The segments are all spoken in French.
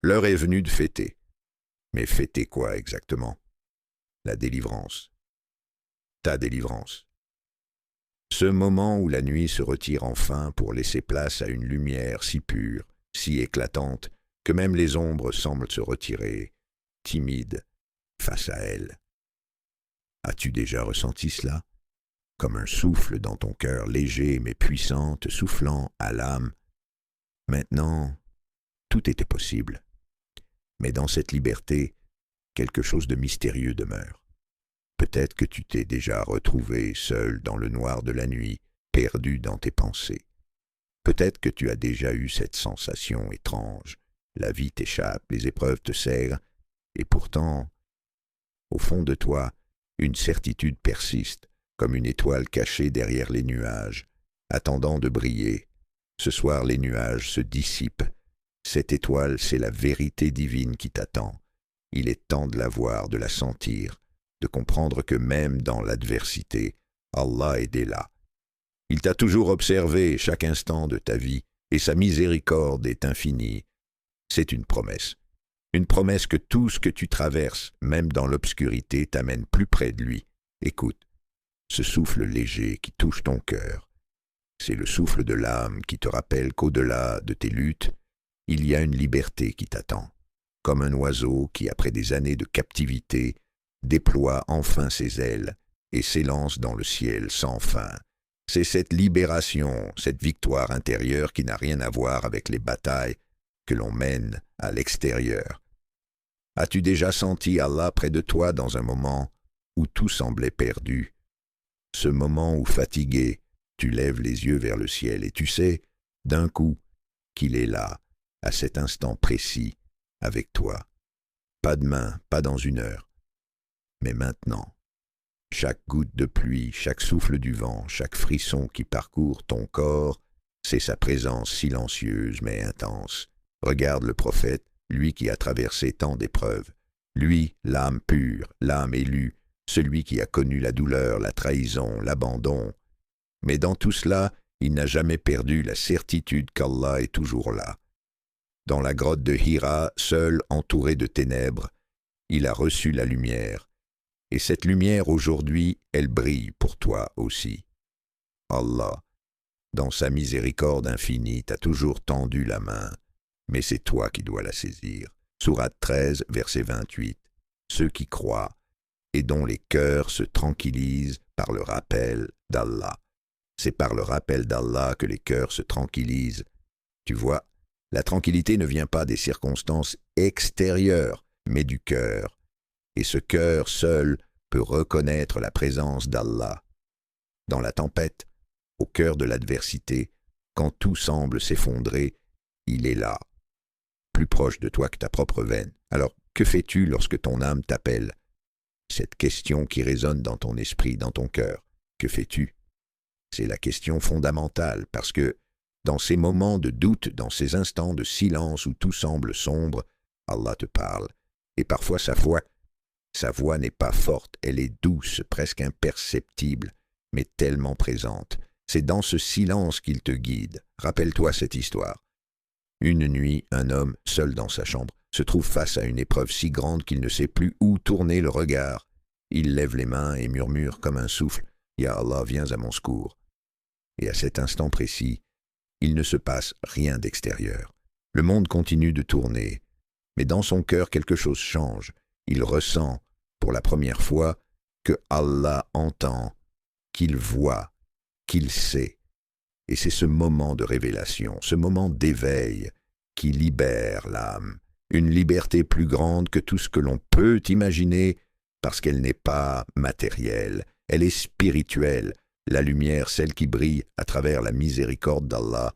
L'heure est venue de fêter. Mais fêter quoi exactement? La délivrance. Ta délivrance. Ce moment où la nuit se retire enfin pour laisser place à une lumière si pure, si éclatante, que même les ombres semblent se retirer, timides, face à elle. As-tu déjà ressenti cela? Comme un souffle dans ton cœur léger mais puissant, te soufflant à l'âme. Maintenant, tout était possible. Mais dans cette liberté, quelque chose de mystérieux demeure. Peut-être que tu t'es déjà retrouvé seul dans le noir de la nuit, perdu dans tes pensées. Peut-être que tu as déjà eu cette sensation étrange. La vie t'échappe, les épreuves te serrent, et pourtant, au fond de toi, une certitude persiste, comme une étoile cachée derrière les nuages, attendant de briller. Ce soir, les nuages se dissipent. Cette étoile, c'est la vérité divine qui t'attend. Il est temps de la voir, de la sentir, de comprendre que même dans l'adversité, Allah est là. Il t'a toujours observé chaque instant de ta vie, et sa miséricorde est infinie. C'est une promesse que tout ce que tu traverses, même dans l'obscurité, t'amène plus près de lui. Écoute, ce souffle léger qui touche ton cœur, c'est le souffle de l'âme qui te rappelle qu'au-delà de tes luttes, il y a une liberté qui t'attend, comme un oiseau qui, après des années de captivité, déploie enfin ses ailes et s'élance dans le ciel sans fin. C'est cette libération, cette victoire intérieure qui n'a rien à voir avec les batailles que l'on mène à l'extérieur. As-tu déjà senti Allah près de toi dans un moment où tout semblait perdu? Ce moment où, fatigué, tu lèves les yeux vers le ciel et tu sais, d'un coup, qu'il est là, à cet instant précis, avec toi. Pas demain, pas dans une heure, mais maintenant. Chaque goutte de pluie, chaque souffle du vent, chaque frisson qui parcourt ton corps, c'est sa présence silencieuse mais intense. Regarde le prophète, lui qui a traversé tant d'épreuves. Lui, l'âme pure, l'âme élue, celui qui a connu la douleur, la trahison, l'abandon. Mais dans tout cela, il n'a jamais perdu la certitude qu'Allah est toujours là. Dans la grotte de Hira, seul, entouré de ténèbres, il a reçu la lumière. Et cette lumière, aujourd'hui, elle brille pour toi aussi. Allah, dans sa miséricorde infinie, t'a toujours tendu la main, mais c'est toi qui dois la saisir. Sourate 13, verset 28. Ceux qui croient et dont les cœurs se tranquillisent par le rappel d'Allah. C'est par le rappel d'Allah que les cœurs se tranquillisent. Tu vois, la tranquillité ne vient pas des circonstances extérieures, mais du cœur. Et ce cœur seul peut reconnaître la présence d'Allah. Dans la tempête, au cœur de l'adversité, quand tout semble s'effondrer, il est là, plus proche de toi que ta propre veine. Alors, que fais-tu lorsque ton âme t'appelle? Cette question qui résonne dans ton esprit, dans ton cœur, que fais-tu? C'est la question fondamentale, parce que dans ces moments de doute, dans ces instants de silence où tout semble sombre, Allah te parle, et parfois sa voix n'est pas forte, elle est douce, presque imperceptible, mais tellement présente. C'est dans ce silence qu'il te guide. Rappelle-toi cette histoire. Une nuit, un homme, seul dans sa chambre, se trouve face à une épreuve si grande qu'il ne sait plus où tourner le regard. Il lève les mains et murmure comme un souffle, « Ya Allah, viens à mon secours ». Et à cet instant précis, il ne se passe rien d'extérieur. Le monde continue de tourner, mais dans son cœur quelque chose change. Il ressent, pour la première fois, que Allah entend, qu'il voit, qu'il sait. Et c'est ce moment de révélation, ce moment d'éveil qui libère l'âme. Une liberté plus grande que tout ce que l'on peut imaginer parce qu'elle n'est pas matérielle, elle est spirituelle. La lumière, celle qui brille à travers la miséricorde d'Allah,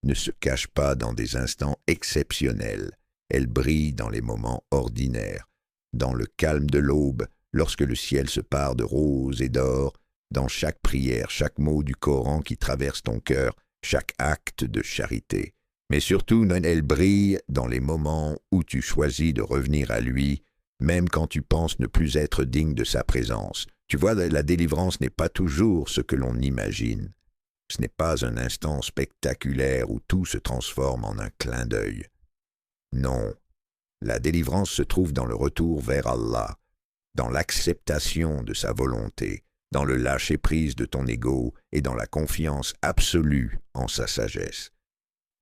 ne se cache pas dans des instants exceptionnels. Elle brille dans les moments ordinaires, dans le calme de l'aube, lorsque le ciel se pare de rose et d'or, dans chaque prière, chaque mot du Coran qui traverse ton cœur, chaque acte de charité. Mais surtout, elle brille dans les moments où tu choisis de revenir à lui, même quand tu penses ne plus être digne de sa présence. Tu vois, la délivrance n'est pas toujours ce que l'on imagine. Ce n'est pas un instant spectaculaire où tout se transforme en un clin d'œil. Non, La délivrance se trouve dans le retour vers Allah, dans l'acceptation de sa volonté, dans le lâcher-prise de ton ego et dans la confiance absolue en sa sagesse.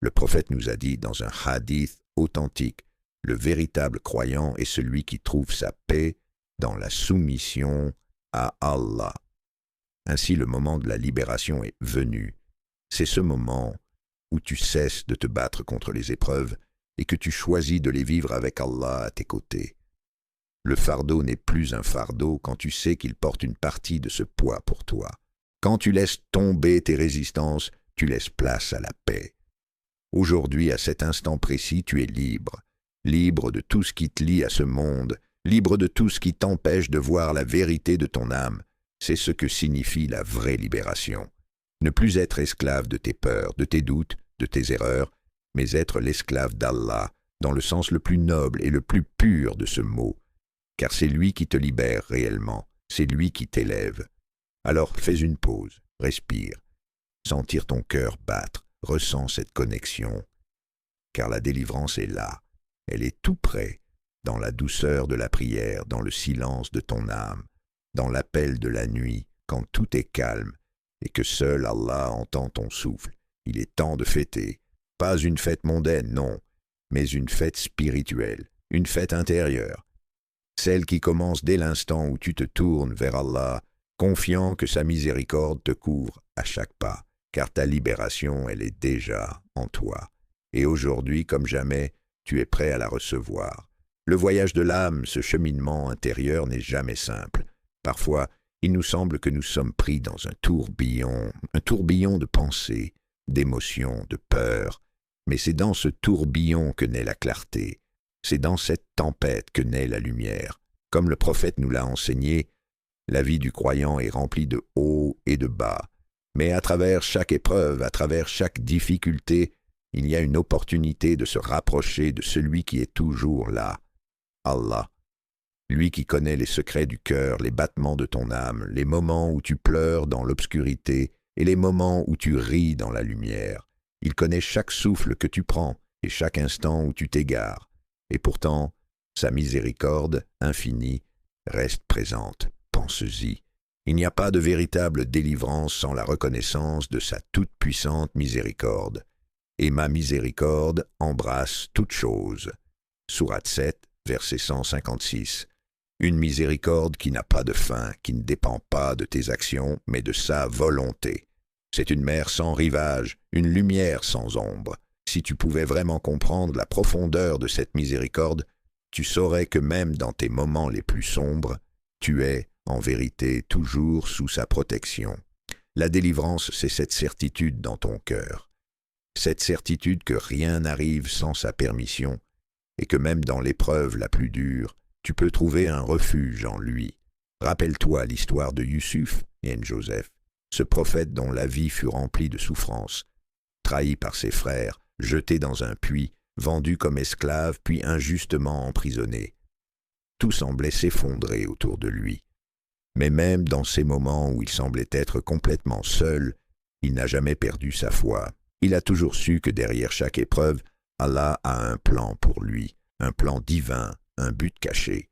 Le prophète nous a dit dans un hadith authentique, le véritable croyant est celui qui trouve sa paix dans la soumission à Allah. Ainsi, le moment de la libération est venu. C'est ce moment où tu cesses de te battre contre les épreuves et que tu choisis de les vivre avec Allah à tes côtés. Le fardeau n'est plus un fardeau quand tu sais qu'il porte une partie de ce poids pour toi. Quand tu laisses tomber tes résistances, tu laisses place à la paix. Aujourd'hui, à cet instant précis, tu es libre. Libre de tout ce qui te lie à ce monde, libre de tout ce qui t'empêche de voir la vérité de ton âme. C'est ce que signifie la vraie libération. Ne plus être esclave de tes peurs, de tes doutes, de tes erreurs, mais être l'esclave d'Allah, dans le sens le plus noble et le plus pur de ce mot. Car c'est lui qui te libère réellement, c'est lui qui t'élève. Alors fais une pause, respire. Sentir ton cœur battre, ressens cette connexion. Car la délivrance est là, elle est tout près, dans la douceur de la prière, dans le silence de ton âme, dans l'appel de la nuit, quand tout est calme, et que seul Allah entend ton souffle. Il est temps de fêter, pas une fête mondaine, non, mais une fête spirituelle, une fête intérieure, celle qui commence dès l'instant où tu te tournes vers Allah, confiant que sa miséricorde te couvre à chaque pas, car ta libération, elle est déjà en toi. Et aujourd'hui, comme jamais, tu es prêt à la recevoir. Le voyage de l'âme, ce cheminement intérieur n'est jamais simple. Parfois, il nous semble que nous sommes pris dans un tourbillon de pensées, d'émotions, de peurs. Mais c'est dans ce tourbillon que naît la clarté. C'est dans cette tempête que naît la lumière. Comme le prophète nous l'a enseigné, la vie du croyant est remplie de hauts et de bas. Mais à travers chaque épreuve, à travers chaque difficulté, il y a une opportunité de se rapprocher de celui qui est toujours là, Allah. Lui qui connaît les secrets du cœur, les battements de ton âme, les moments où tu pleures dans l'obscurité et les moments où tu ris dans la lumière. Il connaît chaque souffle que tu prends et chaque instant où tu t'égares. Et pourtant, sa miséricorde infinie reste présente. Pense-y. Il n'y a pas de véritable délivrance sans la reconnaissance de sa toute-puissante miséricorde. Et ma miséricorde embrasse toute chose. Sourate 7, verset 156. Une miséricorde qui n'a pas de fin, qui ne dépend pas de tes actions, mais de sa volonté. C'est une mer sans rivage, une lumière sans ombre. Si tu pouvais vraiment comprendre la profondeur de cette miséricorde, tu saurais que même dans tes moments les plus sombres, tu es, en vérité, toujours sous sa protection. La délivrance, c'est cette certitude dans ton cœur. Cette certitude que rien n'arrive sans sa permission, et que même dans l'épreuve la plus dure, tu peux trouver un refuge en lui. Rappelle-toi l'histoire de Yusuf et Joseph, ce prophète dont la vie fut remplie de souffrances, trahi par ses frères, jeté dans un puits, vendu comme esclave, puis injustement emprisonné. Tout semblait s'effondrer autour de lui. Mais même dans ces moments où il semblait être complètement seul, il n'a jamais perdu sa foi. Il a toujours su que derrière chaque épreuve, Allah a un plan pour lui, un plan divin, un but caché.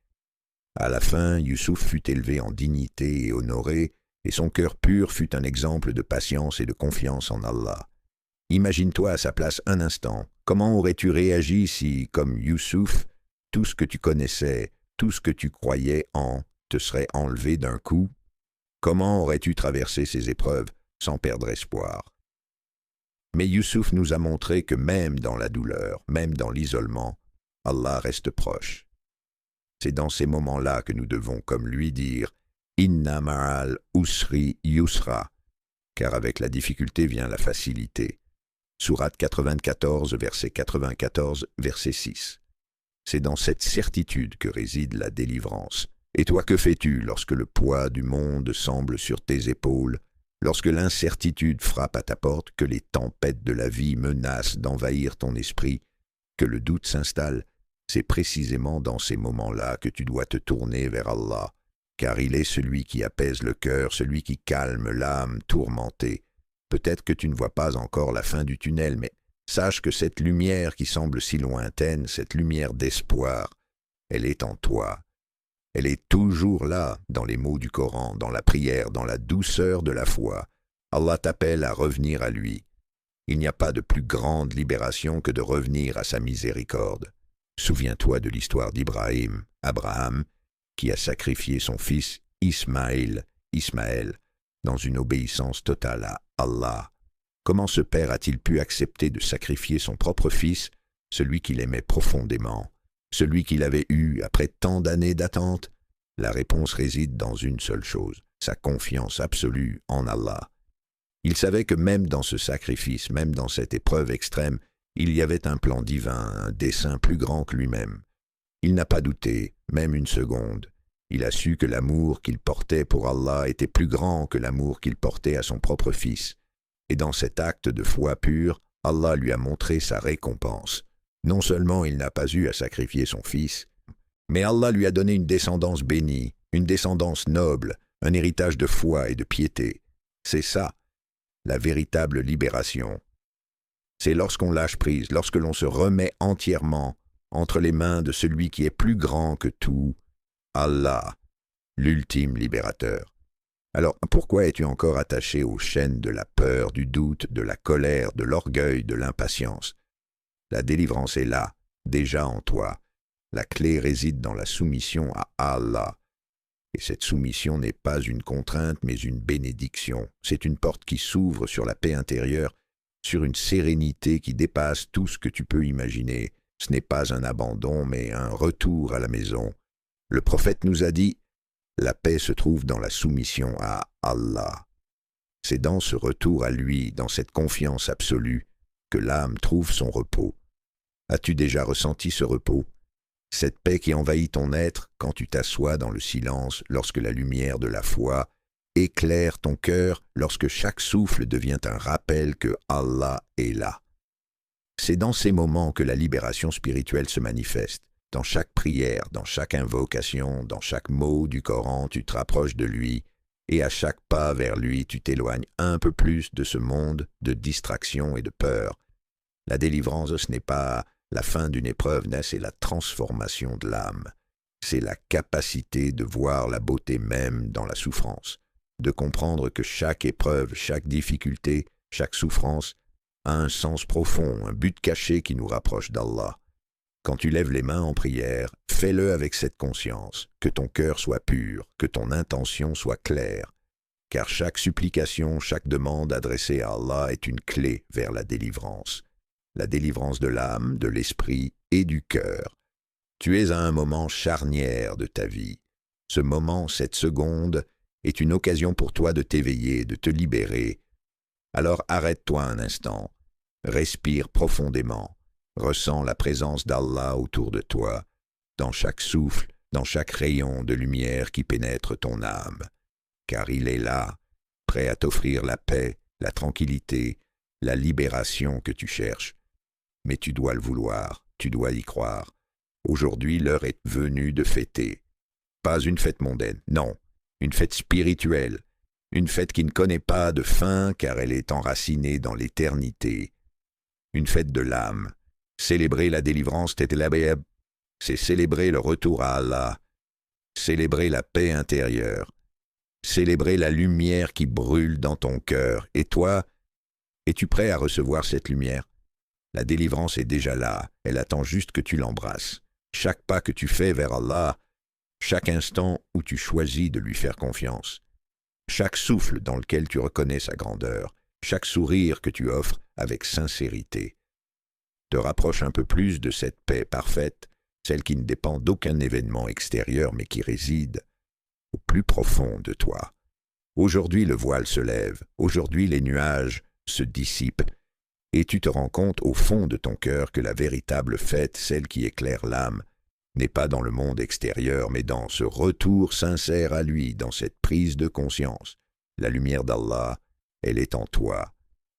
À la fin, Youssouf fut élevé en dignité et honoré, et son cœur pur fut un exemple de patience et de confiance en Allah. Imagine-toi à sa place un instant. Comment aurais-tu réagi si, comme Youssouf, tout ce que tu connaissais, tout ce que tu croyais en, te serait enlevé d'un coup? Comment aurais-tu traversé ces épreuves sans perdre espoir? Mais Youssouf nous a montré que même dans la douleur, même dans l'isolement, Allah reste proche. C'est dans ces moments-là que nous devons, comme lui, dire « Inna ma'al usri yusra » car avec la difficulté vient la facilité. Sourate 94, verset 94, verset 6. C'est dans cette certitude que réside la délivrance. Et toi, que fais-tu lorsque le poids du monde semble sur tes épaules, lorsque l'incertitude frappe à ta porte, que les tempêtes de la vie menacent d'envahir ton esprit, que le doute s'installe? C'est précisément dans ces moments-là que tu dois te tourner vers Allah, car il est celui qui apaise le cœur, celui qui calme l'âme tourmentée. Peut-être que tu ne vois pas encore la fin du tunnel, mais Sache que cette lumière qui semble si lointaine, cette lumière d'espoir, elle est en toi. Elle est toujours là, dans les mots du Coran, dans la prière, dans la douceur de la foi. Allah t'appelle à revenir à lui. Il n'y a pas de plus grande libération que de revenir à sa miséricorde. Souviens-toi de l'histoire d'Ibrahim, Abraham, qui a sacrifié son fils Ismaël, dans une obéissance totale à Allah. Comment ce père a-t-il pu accepter de sacrifier son propre fils, celui qu'il aimait profondément, celui qu'il avait eu après tant d'années d'attente? La réponse réside dans une seule chose, sa confiance absolue en Allah. Il savait que même dans ce sacrifice, même dans cette épreuve extrême, il y avait un plan divin, un dessein plus grand que lui-même. Il n'a pas douté, même une seconde. Il a su que l'amour qu'il portait pour Allah était plus grand que l'amour qu'il portait à son propre fils. Et dans cet acte de foi pure, Allah lui a montré sa récompense. Non seulement il n'a pas eu à sacrifier son fils, mais Allah lui a donné une descendance bénie, une descendance noble, un héritage de foi et de piété. C'est ça, la véritable libération. C'est lorsqu'on lâche prise, lorsque l'on se remet entièrement entre les mains de celui qui est plus grand que tout, Allah, l'ultime libérateur. Alors, pourquoi es-tu encore attaché aux chaînes de la peur, du doute, de la colère, de l'orgueil, de l'impatience? La délivrance est là, déjà en toi. La clé réside dans la soumission à Allah. Et cette soumission n'est pas une contrainte, mais une bénédiction. C'est une porte qui s'ouvre sur la paix intérieure, sur une sérénité qui dépasse tout ce que tu peux imaginer. Ce n'est pas un abandon, mais un retour à la maison. Le prophète nous a dit, la paix se trouve dans la soumission à Allah. C'est dans ce retour à lui, dans cette confiance absolue, que l'âme trouve son repos. As-tu déjà ressenti ce repos? Cette paix qui envahit ton être quand tu t'assois dans le silence, lorsque la lumière de la foi éclaire ton cœur, lorsque chaque souffle devient un rappel que Allah est là. C'est dans ces moments que la libération spirituelle se manifeste. Dans chaque prière, dans chaque invocation, dans chaque mot du Coran, tu te rapproches de lui, et à chaque pas vers lui, tu t'éloignes un peu plus de ce monde de distraction et de peur. La délivrance, ce n'est pas la fin d'une épreuve, c'est la transformation de l'âme. C'est la capacité de voir la beauté même dans la souffrance, de comprendre que chaque épreuve, chaque difficulté, chaque souffrance a un sens profond, un but caché qui nous rapproche d'Allah. Quand tu lèves les mains en prière, fais-le avec cette conscience, que ton cœur soit pur, que ton intention soit claire, car chaque supplication, chaque demande adressée à Allah est une clé vers la délivrance de l'âme, de l'esprit et du cœur. Tu es à un moment charnière de ta vie. Ce moment, cette seconde, est une occasion pour toi de t'éveiller, de te libérer. Alors arrête-toi un instant, respire profondément, ressens la présence d'Allah autour de toi, dans chaque souffle, dans chaque rayon de lumière qui pénètre ton âme, car il est là, prêt à t'offrir la paix, la tranquillité, la libération que tu cherches. Mais tu dois le vouloir, tu dois y croire. Aujourd'hui, l'heure est venue de fêter. Pas une fête mondaine, non, une fête spirituelle, une fête qui ne connaît pas de fin car elle est enracinée dans l'éternité. Une fête de l'âme. Célébrer la délivrance, c'est célébrer le retour à Allah, célébrer la paix intérieure, célébrer la lumière qui brûle dans ton cœur. Et toi, es-tu prêt à recevoir cette lumière? La délivrance est déjà là, elle attend juste que tu l'embrasses. Chaque pas que tu fais vers Allah, chaque instant où tu choisis de lui faire confiance, chaque souffle dans lequel tu reconnais sa grandeur, chaque sourire que tu offres avec sincérité, te rapproche un peu plus de cette paix parfaite, celle qui ne dépend d'aucun événement extérieur mais qui réside au plus profond de toi. Aujourd'hui le voile se lève, aujourd'hui les nuages se dissipent, et tu te rends compte au fond de ton cœur que la véritable fête, celle qui éclaire l'âme, n'est pas dans le monde extérieur, mais dans ce retour sincère à lui, dans cette prise de conscience. La lumière d'Allah, elle est en toi.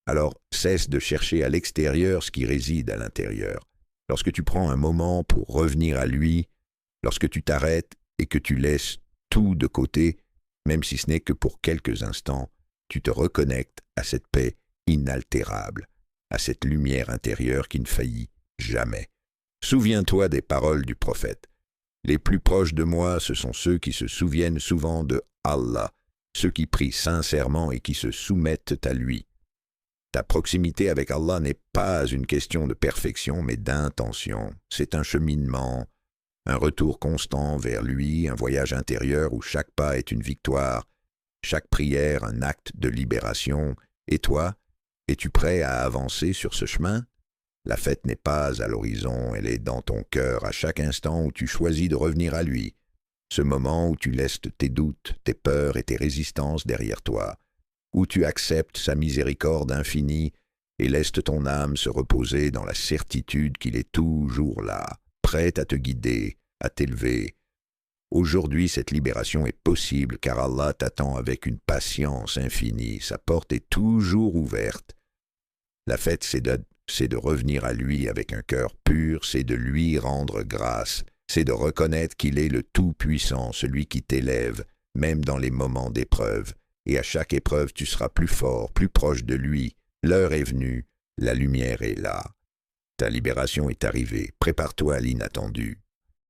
Alors cesse de chercher à l'extérieur ce qui réside à l'intérieur. Lorsque tu prends un moment pour revenir à lui, lorsque tu t'arrêtes et que tu laisses tout de côté, même si ce n'est que pour quelques instants, tu te reconnectes à cette paix inaltérable. à cette lumière intérieure qui ne faillit jamais. Souviens-toi des paroles du prophète. Les plus proches de moi, ce sont ceux qui se souviennent souvent de Allah, ceux qui prient sincèrement et qui se soumettent à lui. Ta proximité avec Allah n'est pas une question de perfection, mais d'intention. C'est un cheminement, un retour constant vers lui, un voyage intérieur où chaque pas est une victoire, chaque prière un acte de libération. Et toi, es-tu prêt à avancer sur ce chemin? La fête n'est pas à l'horizon, elle est dans ton cœur à chaque instant où tu choisis de revenir à lui. Ce moment où tu laisses tes doutes, tes peurs et tes résistances derrière toi, où tu acceptes sa miséricorde infinie et laisses ton âme se reposer dans la certitude qu'il est toujours là, prêt à te guider, à t'élever. Aujourd'hui, cette libération est possible car Allah t'attend avec une patience infinie, sa porte est toujours ouverte. La fête, c'est de revenir à lui avec un cœur pur, c'est de lui rendre grâce, c'est de reconnaître qu'il est le Tout-Puissant, celui qui t'élève, même dans les moments d'épreuve. Et à chaque épreuve, tu seras plus fort, plus proche de lui. L'heure est venue, la lumière est là. Ta libération est arrivée, prépare-toi à l'inattendu.